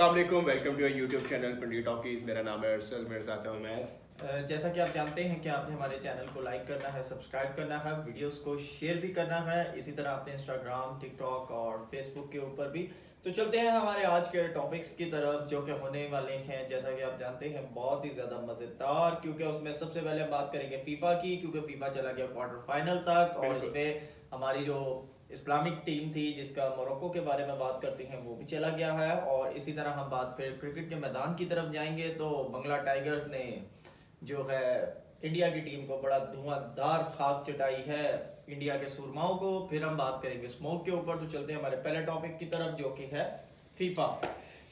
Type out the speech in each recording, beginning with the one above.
अस्सलाम वालेकुम, welcome to your YouTube channel Pandit Talkies. मेरा नाम है अरसल, मेरे साथ है उमैर। जैसा कि आप जानते हैं कि आपने हमारे चैनल को लाइक करना है, सब्सक्राइब करना है, वीडियोस को शेयर भी करना है। इसी तरह आपने इंस्टाग्राम, टिकटॉक और फेसबुक के ऊपर भी। तो चलते हैं हमारे आज के टॉपिक्स की तरफ जो कि होने वाले हैं, जैसा कि आप जानते हैं, बहुत ही ज़्यादा मज़ेदार। क्योंकि उसमें सबसे पहले हम बात करेंगे फीफा की, क्योंकि फीफा चला गया क्वार्टर फाइनल तक और इसमें हमारी जो इस्लामिक टीम थी जिसका मोरक्को के बारे में बात करते हैं वो भी चला गया है। और इसी तरह हम बात फिर क्रिकेट के मैदान की तरफ जाएंगे तो बंगला टाइगर्स ने जो है इंडिया की टीम को बड़ा धुआंधार खाक चटाई है इंडिया के सुरमाओं को। फिर हम बात करेंगे स्मोक के ऊपर। तो चलते हैं हमारे पहले टॉपिक की तरफ जो कि है फीफा।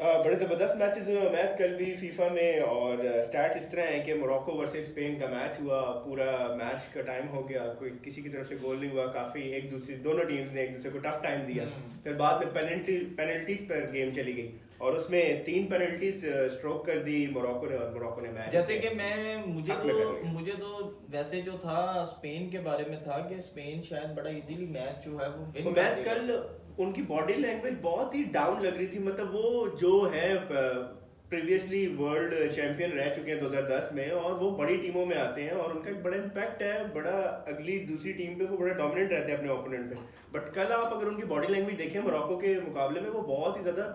बड़े ज़बरदस्त मैचेस हुए उमैद कल भी फीफा में। और स्टैट्स इस तरह हैं कि मोरक्को वर्सेस स्पेन का मैच हुआ, पूरा मैच का टाइम हो गया, कोई किसी की तरफ से गोल नहीं हुआ। काफ़ी एक दूसरे दोनों टीम्स ने एक दूसरे को टफ टाइम दिया। फिर बाद में पेनल्टीज पर गेम चली गई और उसमें 3 पेनल्टीज स्ट्रोक कर दी मोरक्को ने और मोरक्को ने मैच जैसे कि मुझे तो वैसे जो था स्पेन के बारे में था कि स्पेन शायद बड़ा इजीली मैच जो है वो विन कर देगा। कल उनकी बॉडी लैंग्वेज बहुत ही डाउन लग रही थी। मतलब वो जो है प्रीवियसली वर्ल्ड चैंपियन रह चुके हैं 2010 में और वो बड़ी टीमों में आते हैं और उनका एक बड़ा इम्पैक्ट है, बड़ा अगली दूसरी टीम पे वो बड़ा डोमिनेंट रहते हैं अपने ओपोनेंट पे। बट कल आप अगर उनकी बॉडी लैंग्वेज देखें मोरक्को के मुकाबले में, वो बहुत ही ज़्यादा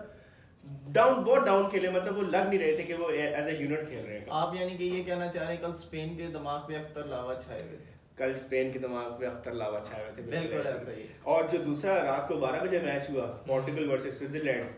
बहुत डाउन खेले। मतलब वो लग नहीं रहे थे कि वो एज ए यूनिट खेल रहे हैं। आप यानी कि ये कहना चाह रहे हैं कल स्पेन के दिमाग पे अख्तर लावा छाए हुए थे। कल स्पेन के दिमाग में अख्तर लावा छाए हुए थे, बिल्कुल ऐसा ही। और जो दूसरा रात को 12 बजे मैच हुआ पोर्टुगल वर्सेस स्विट्जरलैंड,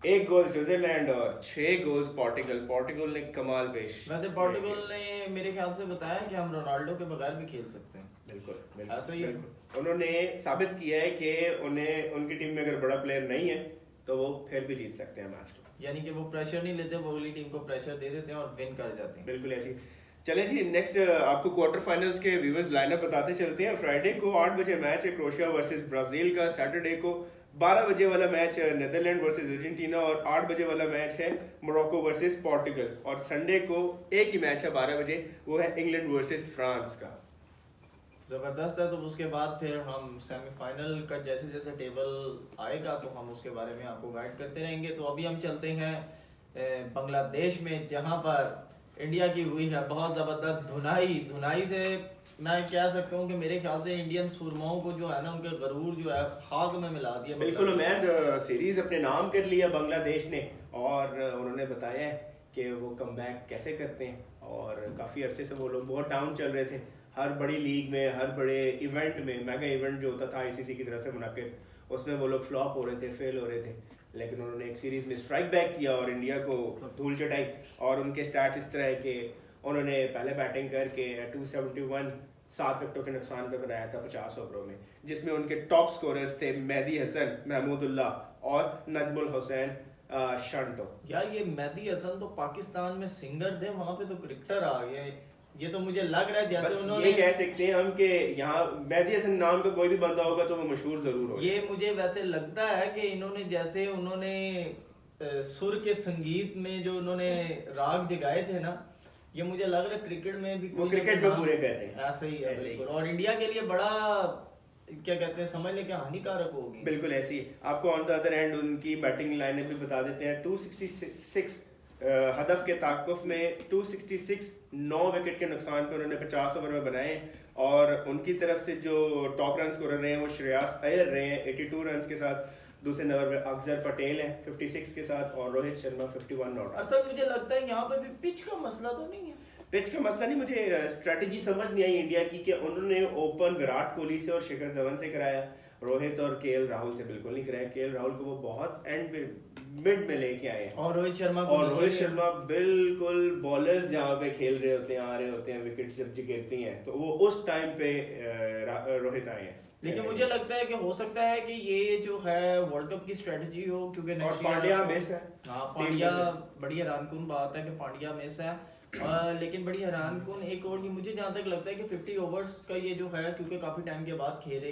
1 गोल स्विट्जरलैंड और 6 गोल्स पोर्टुगल ने कमाल पेश। वैसे पोर्टुगल ने मेरे ख्याल से बताया कि हम रोनाल्डो के बगैर भी खेल सकते हैं। बिल्कुल ऐसा ही है। उन्होंने साबित किया है कि उन्हें उनकी टीम में अगर बड़ा प्लेयर नहीं है तो वो फिर भी जीत सकते हैं मैच को। यानी कि वो प्रेशर नहीं लेते, वो अगली टीम को प्रेशर दे देते हैं और विन कर जाते हैं। बिल्कुल ऐसी। चलें जी, नेक्स्ट आपको क्वार्टर फाइनल्स के व्यूअर्स लाइनअप बताते चलते हैं। फ्राइडे को 8 बजे मैच है क्रोएशिया वर्सेस ब्राजील का। सैटरडे को 12 बजे वाला मैच है नीदरलैंड वर्सेस अर्जेंटीना और 8 बजे वाला मैच है मोरक्को वर्सेस पोर्टुगल। और संडे को एक ही मैच है 12 बजे, वो है इंग्लैंड वर्सेस फ्रांस का। ज़बरदस्त है। तो उसके बाद फिर हम सेमीफाइनल का जैसे जैसे टेबल आएगा तो हम उसके बारे में आपको गाइड करते रहेंगे। तो अभी हम चलते हैं बांग्लादेश में, जहां पर इंडिया की हुई है बहुत ज़बरदस्त धुनाई से मैं कह सकता हूँ कि मेरे ख्याल से इंडियन सुरमाओं को जो है ना उनके गरूर जो है खाक में मिला दिया। बिल्कुल उमैद, सीरीज अपने नाम कर लिया बांग्लादेश ने और उन्होंने बताया है कि वो कमबैक कैसे करते हैं। और काफ़ी अरसे से वो लोग बहुत डाउन चल रहे थे। हर बड़ी लीग में, हर बड़े इवेंट में, मेगा इवेंट जो होता था आईसीसी की तरफ से मुनाकिद, उसमें वो लोग फ्लॉप हो रहे थे, फेल हो रहे थे। लेकिन उन्होंने एक सीरीज में स्ट्राइक बैक किया और इंडिया को धूल चटाई। और उनके स्टैट्स इस तरह है कि उन्होंने पहले बैटिंग करके 271 7 विकेटों के नुकसान पे बनाया था 50 ओवरों में, जिसमें उनके टॉप स्कोरर्स थे मेहदी हसन, महमूदुल्लाह और नजमुल हुसैन शंटो। यार ये मेहदी हसन तो पाकिस्तान में सिंगर थे, वहां पे तो क्रिकेटर आ गए। ये तो मुझे लग रहा है जैसे उन्होंने, ये कह सकते हैं हम कि यहाँ मेहदी हसन नाम का कोई भी बंदा होगा तो वो मशहूर जरूर होगा। ये मुझे वैसे लगता है कि इन्होंने जैसे उन्होंने सुर के संगीत में जो उन्होंने राग जगाए थे ना, ये मुझे लग रहा है क्रिकेट में भी वो क्रिकेट में पूरे कर रहे हैं। ऐसा ही है बिल्कुल। और इंडिया के लिए बड़ा क्या कहते हैं समझ ले, क्या हानिकारक होगी। बिल्कुल ऐसी। आपको ऑन द अदर एंड उनकी बैटिंग लाइनअप भी बता देते हैं। 266 हदफ के ताकुफ में 266 9 विकेट के नुकसान पे उन्होंने 50 ओवर में बनाए। और उनकी तरफ से जो टॉप रन स्कोरर रहे हैं वो श्रेयस अय्यर रहे हैं 82 रन के साथ। दूसरे नंबर पे अक्षर पटेल है 56 के साथ और रोहित शर्मा 51 नॉट। असल मुझे लगता है यहाँ पर भी पिच का मसला तो नहीं है। पिच का मसला नहीं, मुझे स्ट्रेटजी समझ नहीं आई इंडिया की कि उन्होंने ओपन विराट कोहली से और शिखर धवन से कराया, रोहित और केएल राहुल से बिल्कुल नहीं कराया। केएल राहुल को वो बहुत एंड मिड में लेके आए हैं। और रोहित शर्मा बिल्कुल बॉलर्स जहाँ पे खेल रहे होते हैं, आ रहे होते हैं, विकेट जब गिरती हैं तो वो उस टाइम पे रोहित आए हैं। लेकिन मुझे लगता है कि हो सकता है कि ये जो है वर्ल्ड कप की स्ट्रेटजी हो, क्योंकि पांड्या मिस है। हाँ पांड्या, बड़ी हैरानकुन बात है कि पांड्या मिस है। लेकिन बड़ी हैरानकुन एक और, मुझे जहाँ तक लगता है कि 50 ओवर्स का ये जो है, क्योंकि काफ़ी टाइम के बाद खेले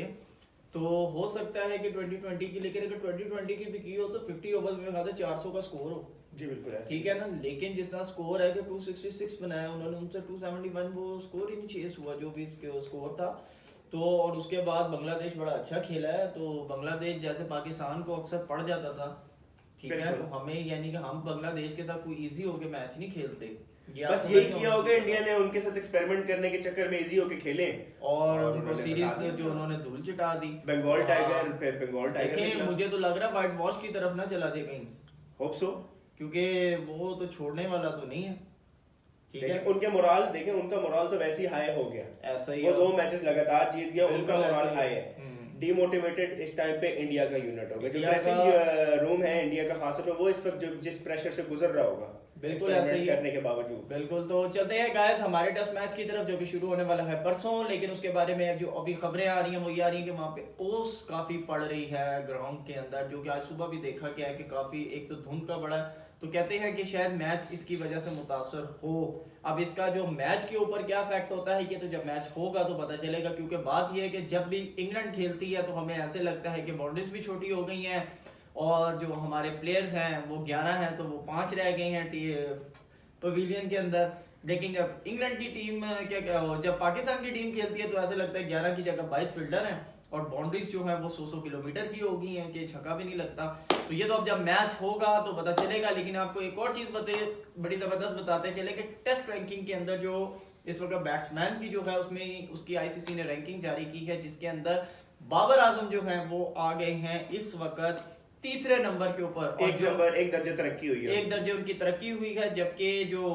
तो हो सकता है कि 2020 की, लेकिन अगर 2020 की भी की हो तो 50 ओवर्स में खाता 400 का स्कोर हो। जी बिल्कुल ठीक है ना। लेकिन जिस तरह स्कोर है कि 266 बनाया उन्होंने, उनसे 271 वो स्कोर ही नहीं चेस हुआ जो भी स्कोर था। तो और उसके बाद बांग्लादेश बड़ा अच्छा खेला है। तो बांग्लादेश जैसे पाकिस्तान को अक्सर पड़ जाता था ठीक है, तो हमें यानी कि हम बांग्लादेश के साथ कोई इजी होके मैच नहीं खेलते, बस यही किया होगा इंडिया ने, उनके साथ एक्सपेरिमेंट करने के चक्कर में इजी होके खेले और उनको सीरीज जो उन्होंने धूल चिटा दी। बंगाल टाइगर, फिर बंगाल टाइगर देखें, मुझे तो लग रहा है व्हाइट वॉश की तरफ ना चला जाए कहीं, होप सो, क्योंकि वो तो छोड़ने वाला तो नहीं है। ठीक है, उनके मोराल देखें, उनका मोराल तो वैसे ही हाई हो गया, ऐसा ही वो 2 मैचेस लगातार जीत गया, उनका मोराल हाई है। डिमोटिवेटेड इस टाइम पे इंडिया का यूनिट होगा, जो ड्रेसिंग रूम है इंडिया का खासतौर पर, वो इस वक्त जो जिस प्रेशर से गुजर रहा होगा, बिल्कुल ऐसा ही करने के बावजूद। बिल्कुल। तो चलते हैं गाइस हमारे टेस्ट मैच की तरफ, जो कि शुरू होने वाला है परसों, लेकिन उसके बारे में जो अभी खबरें आ रही हैं वो ये आ रही हैं कि वहाँ पे ओस काफी पड़ रही है ग्राउंड के अंदर, जो कि आज सुबह भी देखा गया है कि काफी एक तो धुंध का बड़ा, तो कहते हैं कि शायद मैच इसकी वजह से मुतासर हो। अब इसका जो मैच के ऊपर क्या इफेक्ट होता है, ये तो जब मैच होगा तो पता चलेगा, क्योंकि बात यह है कि जब भी इंग्लैंड खेलती है तो हमें ऐसे लगता है कि बाउंड्रीज भी छोटी हो गई हैं और जो हमारे प्लेयर्स हैं वो 11 हैं तो वो 5 रह गए हैं पवेलियन के अंदर। लेकिन जब इंग्लैंड की टीम जब पाकिस्तान की टीम खेलती है तो ऐसे लगता है 11 की जगह 22 फील्डर हैं और बाउंड्रीज जो है वो 100 किलोमीटर की हो गई हैं कि छक्का भी नहीं लगता। तो ये तो अब जब मैच होगा तो पता चलेगा। लेकिन आपको एक और चीज बड़ी जबरदस्त बताते चले कि टेस्ट रैंकिंग के अंदर जो इस वक्त बैट्समैन की जो है उसमें उसकी आईसीसी ने रैंकिंग जारी की है, जिसके अंदर बाबर आजम जो है वो आ गए हैं इस वक्त 3रे नंबर के ऊपर, एक दर्जे तरक्की हुई है, एक दर्जे उनकी तरक्की हुई है। जबकि जो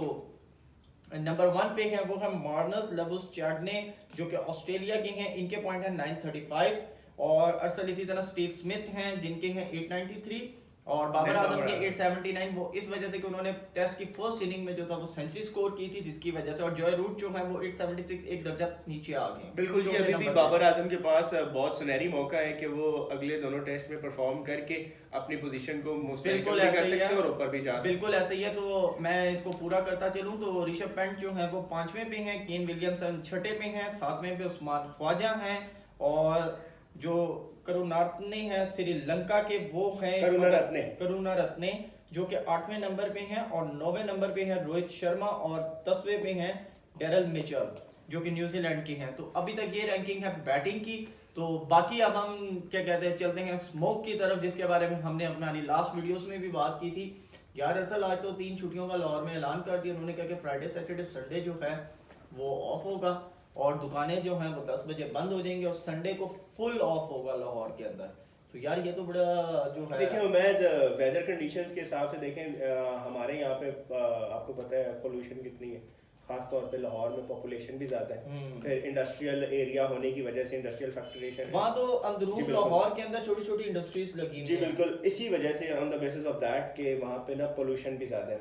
नंबर 1 पे है वो है मार्नस लबुस-चैडने जो कि ऑस्ट्रेलिया के हैं, इनके पॉइंट है 935 और अरसल इसी तरह स्टीव स्मिथ हैं जिनके हैं 893 और बाबर आजम के 879। वो इस वजह से कि उन्होंने टेस्ट की फर्स्ट इनिंग में जो था वो सेंचुरी स्कोर की थी, जिसकी वजह से, और जॉय रूट जो है वो 876 एक दर्जा नीचे आ गए। बिल्कुल जी, अभी भी बाबर आजम के पास बहुत सुनहरी मौका है कि वो अगले दोनों टेस्ट में परफॉर्म करके अपनी पोजीशन को मुस्तकिल कर सकते हैं और ऊपर भी जा सकते हैं। बिल्कुल ऐसे ही है। तो मैं इसको पूरा करता चलूं तो ऋषभ पंत जो है वो 5वें पे हैं, केन विलियमसन 6ठे पे हैं, 7वें पे उस्मान ख्वाजा हैं और जो करुणारत्ने हैं श्रीलंका के वो हैं करुणारत्ने जो कि 8वें नंबर पे हैं और 9वें नंबर पे है रोहित शर्मा और 10वें पे हैं डेरल मिचेल जो कि न्यूजीलैंड के हैं। तो अभी तक ये रैंकिंग है बैटिंग की। तो बाकी अब हम क्या कहते हैं चलते हैं स्मोक की तरफ, जिसके बारे में हमने अपनी लास्ट वीडियोस में भी बात की थी। यार असल आज तो 3 छुट्टियों का लाहौर में ऐलान कर दिया उन्होंने, कहा कि फ्राइडे सैटरडे संडे जो है वो ऑफ होगा और दुकानें जो हैं वो 10 बजे बंद हो जाएंगी और संडे को फुल ऑफ होगा लाहौर के अंदर। तो यार ये तो बड़ा जो है, देखिए उम्मीद वेदर कंडीशंस के हिसाब से देखें, हमारे यहाँ पे आपको पता है पोल्यूशन कितनी है, खास तौर पे लाहौर में पॉपुलेशन भी ज्यादा है, फिर इंडस्ट्रियल एरिया होने की वजह से इंडस्ट्रियल फैक्ट्रिएशन वहाँ तो अंदरूनी लाहौर के अंदर छोटी छोटी इंडस्ट्रीज लगी हुई जी बिल्कुल, इसी वजह से on the basis of that के वहाँ पे ना पोल्यूशन भी ज्यादा है,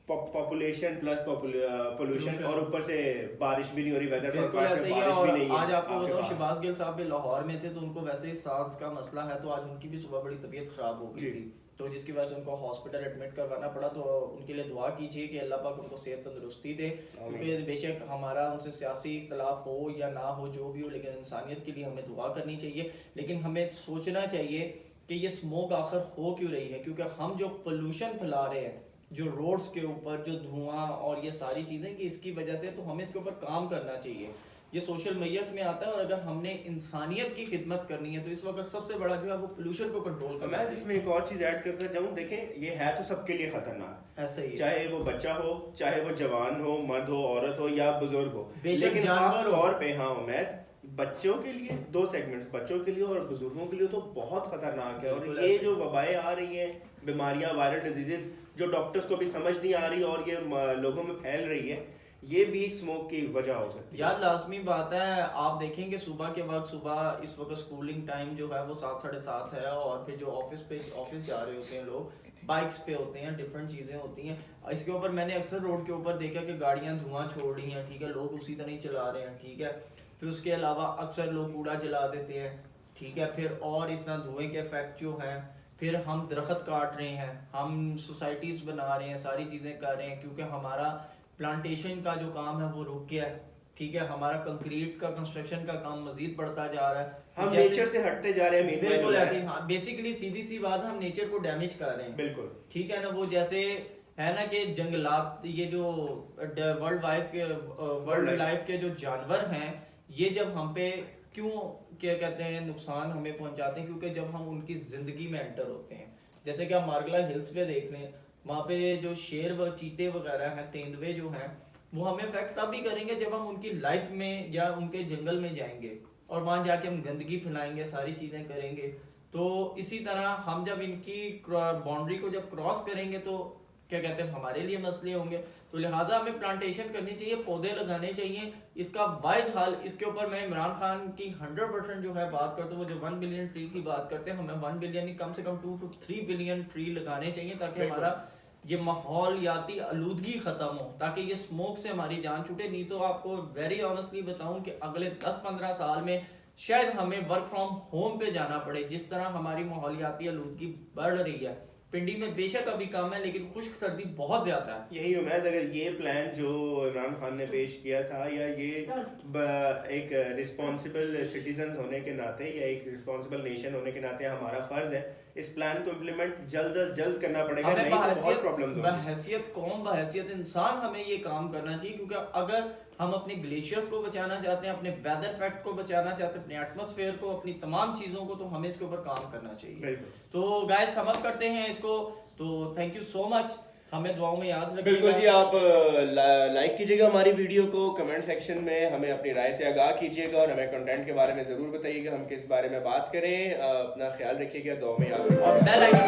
पॉपुलेशन प्लस पोल्यूशन और ऊपर से बारिश भी नहीं हो रही, वेदर फोरकास्ट में बारिश भी नहीं है। आज आपको बताऊं शहबाज गिल साहब भी लाहौर में थे तो उनको वैसे ही सांस का मसला है, तो आज उनकी भी सुबह बड़ी तबीयत खराब हो गई थी, तो जिसकी वजह से उनको हॉस्पिटल एडमिट करवाना पड़ा। तो उनके लिए दुआ कीजिए कि अल्लाह पाक उनको सेहत तंदुरुस्ती दे, क्योंकि बेशक हमारा उनसे सियासी इख्तलाफ हो या ना हो जो भी हो, लेकिन इंसानियत के लिए हमें दुआ करनी चाहिए। लेकिन हमें सोचना चाहिए कि ये स्मोक आखिर हो क्यों रही है, क्योंकि हम जो पोल्यूशन फैला रहे हैं जो रोड्स के ऊपर जो धुआं और ये सारी चीज़ें कि इसकी वजह से, तो हमें इसके ऊपर काम करना चाहिए। ये सोशल मीडियास में आता है और अगर हमने इंसानियत की खिदमत करनी है तो इस वक्त सबसे बड़ा जो है वो पोल्यूशन को कंट्रोल करना है। मैं इसमें एक और चीज़ ऐड करता जाऊँ, देखें ये है तो सबके लिए खतरनाक, ऐसा ही चाहे वो बच्चा हो, चाहे वो जवान हो, मर्द हो, औरत हो या बुजुर्ग हो, लेकिन खास तौर पे हाँ मैं बच्चों के लिए 2 सेगमेंट्स, बच्चों के लिए और बुजुर्गों के लिए तो बहुत खतरनाक है। और ये जो वबाएं आ रही हैं, बीमारियां, वायरल डिजीजेस जो डॉक्टर्स को भी समझ नहीं आ रही और ये लोगों में फैल रही है, ये भी एक स्मोक की वजह हो सकती है। यार लाजमी बात है, आप देखेंगे सुबह के वक्त, सुबह इस वक्त स्कूलिंग टाइम जो है वो 7 साढ़े 7 है और फिर जो ऑफिस जा रहे होते हैं लोग बाइक्स पे होते हैं, डिफरेंट चीज़ें होती हैं। इसके ऊपर मैंने अक्सर रोड के ऊपर देखा कि गाड़ियाँ धुआं छोड़ रही हैं, ठीक है, लोग उसी तरह ही चला रहे हैं, ठीक है। फिर उसके अलावा अक्सर लोग कूड़ा जला देते हैं, ठीक है। फिर और इस तरह धुएं के इफेक्ट जो हैं, फिर हम दरख्त काट रहे हैं, हम सोसाइटीज़ बना रहे हैं, सारी चीज़ें कर रहे हैं, क्योंकि हमारा प्लांटेशन का जो काम है वो रुक गया है, ठीक है। हमारा कंक्रीट का कंस्ट्रक्शन का काम मजीद बढ़ता जा रहा है, हम नेचर से हटते जा रहे हैं। बिल्कुल ऐसे, हाँ बेसिकली सीधी सी बात, हम नेचर को डैमेज कर रहे हैं, बिल्कुल, ठीक है ना। वो जैसे है ना कि जंगलात, ये जो वर्ल्ड लाइफ के जो जानवर हैं, ये जब हम पे क्यों क्या कहते हैं नुकसान हमें पहुंचाते हैं, क्योंकि जब हम उनकी जिंदगी में एंटर होते हैं जैसे कि आप मार्गला हिल्स पे देख लें, वहाँ पे जो शेर व चीते वगैरह हैं, तेंदुए जो हैं, वो हमें अफेक्ट तब भी करेंगे जब हम उनकी लाइफ में या उनके जंगल में जाएंगे और वहाँ जाके हम गंदगी फैलाएंगे, सारी चीज़ें करेंगे। तो इसी तरह हम जब इनकी बाउंड्री को जब क्रॉस करेंगे तो क्या कहते हैं हमारे लिए मसले होंगे। तो लिहाजा हमें प्लांटेशन करनी चाहिए, पौधे लगाने चाहिए। इसका वाहिद हाल, इसके ऊपर मैं इमरान खान की 100% जो है बात करता हूँ, वो जो 1 बिलियन ट्री की बात करते हैं, हमें 1 बिलियन कम से कम 2 to 3 बिलियन ट्री लगाने चाहिए ताकि हमारा ये माहौलियाती आलूदगी खत्म हो, ताकि ये स्मोक से हमारी जान छूटे। नहीं तो आपको वेरी ऑनेस्टली बताऊं कि अगले 10-15 साल में शायद हमें वर्क फ्रॉम होम पे जाना पड़े। जिस तरह हमारी माहौलियाती आलूदगी बढ़ रही है, पिंडी में बेशक अभी कम है लेकिन खुश्क सर्दी बहुत ज्यादा है। यही उम्मीद, अगर ये प्लान जो इमरान खान ने पेश किया था, या ये एक रिस्पॉन्सिबल सिटीजन होने के नाते या एक रिस्पॉन्सिबल नेशन होने के नाते हमारा फर्ज है इस प्लान को इम्प्लीमेंट जल्द अज जल्द करना पड़ेगा, नहीं तो बहुत प्रॉब्लम्स होंगी। बहैसियत कौम, बहैसियत इंसान हमें ये काम करना चाहिए, क्योंकि अगर हम अपने ग्लेशियर्स को बचाना चाहते हैं, अपने वेदर फैक्ट को बचाना चाहते हैं, अपने एटमॉस्फेयर को, अपनी तमाम चीज़ों को, तो हमें इसके ऊपर काम करना चाहिए। तो गाइस समझ करते हैं इसको। तो थैंक यू सो मच, हमें दुआओं में याद रखिएगा। बिल्कुल जी, आप लाइक कीजिएगा हमारी वीडियो को, कमेंट सेक्शन में हमें अपनी राय से आगाह कीजिएगा और हमें कंटेंट के बारे में ज़रूर बताइएगा हम किस बारे में बात करें। अपना ख्याल रखिएगा, दुआ में याद रखिएगा। और बेल आइकन